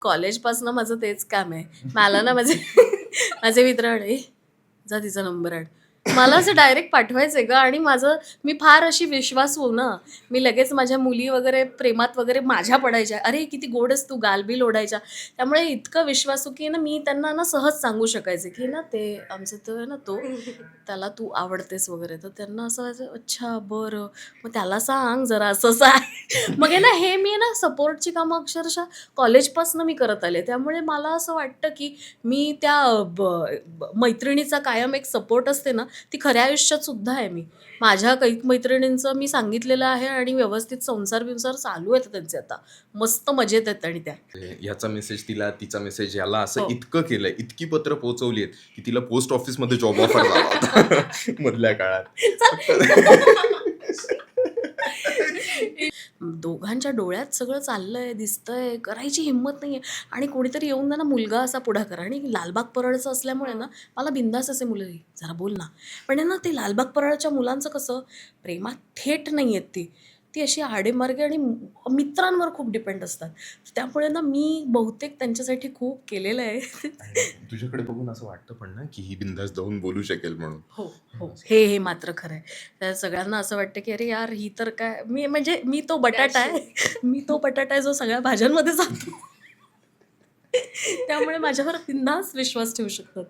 कॉलेजपासनं माझं तेच काम आहे. मला ना माझे माझे मित्र म्हणे, "जा तिचा नंबर आण." मला असं डायरेक्ट पाठवायचंय गं आणि मी फार अशी विश्वासू ना. मी लगेच माझ्या मुली वगैरे प्रेमात वगैरे माझ्या पडायच्या. "अरे किती गोड आहेस तू," गालबील ओढायच्या. त्यामुळे इतकं विश्वासू की ना मी त्यांना ना सहज सांगू शकायचे की ना ते आमचं तो आहे ना तो, त्याला तू आवडतेस वगैरे. तर त्यांना असं व्हायचं, "अच्छा बरं, मग त्याला सांग जरा असं आहे." मग आहे ना हे मी ना सपोर्टची कामं अक्षरशः कॉलेजपासनं मी करत आले. त्यामुळे मला असं वाटतं की मी त्या मैत्रिणीचा कायम एक सपोर्ट असते ना, ती खऱ्या आयुष्यात सुद्धा आहे मी. माझ्या कैक मैत्रिणींचं मी सांगितलेलं आहे आणि व्यवस्थित संसार-बिंसार चालू आहेत त्यांचे आता. मस्त मजेत आहेत आणि त्या. याचा मेसेज तिला, तिचा मेसेज याला असं हो. इतकं केलंय, इतकी पत्र पोहोचवली आहेत की तिला पोस्ट ऑफिसमध्ये जॉब ऑफर झाला होता मधल्या काळात. दोघांच्या डोळ्यात सगळं चाललंय, दिसतंय, करायची हिंमत नाहीये आणि कोणीतरी येऊन ना मुलगा असा पुढाकार आणि लालबाग परळचं असल्यामुळे ना मला बिंदास असे मुलं जरा बोल ना. पण आहे ना ते लालबाग परळच्या मुलांचं कसं प्रेमात थेट नाही आहेत ती अशी आडेमार्गे आणि मित्रांवर खूप डिपेंड असतात. त्यामुळे ना मी बहुतेक त्यांच्यासाठी खूप केलेलं आहे. तुझ्याकडे बघून असं वाटतं पण ना की ही बिंदास जाऊन बोलू शकेल म्हणून. हो, हो. हे मात्र खरं आहे. त्या सगळ्यांना असं वाटतं, की अरे यार ही तर काय मी तो बटाटा आहे. मी तो बटाटा आहे जो सगळ्या भाज्यांमध्ये जातो. त्यामुळे माझ्यावर बिनधास्त विश्वास ठेवू शकतात.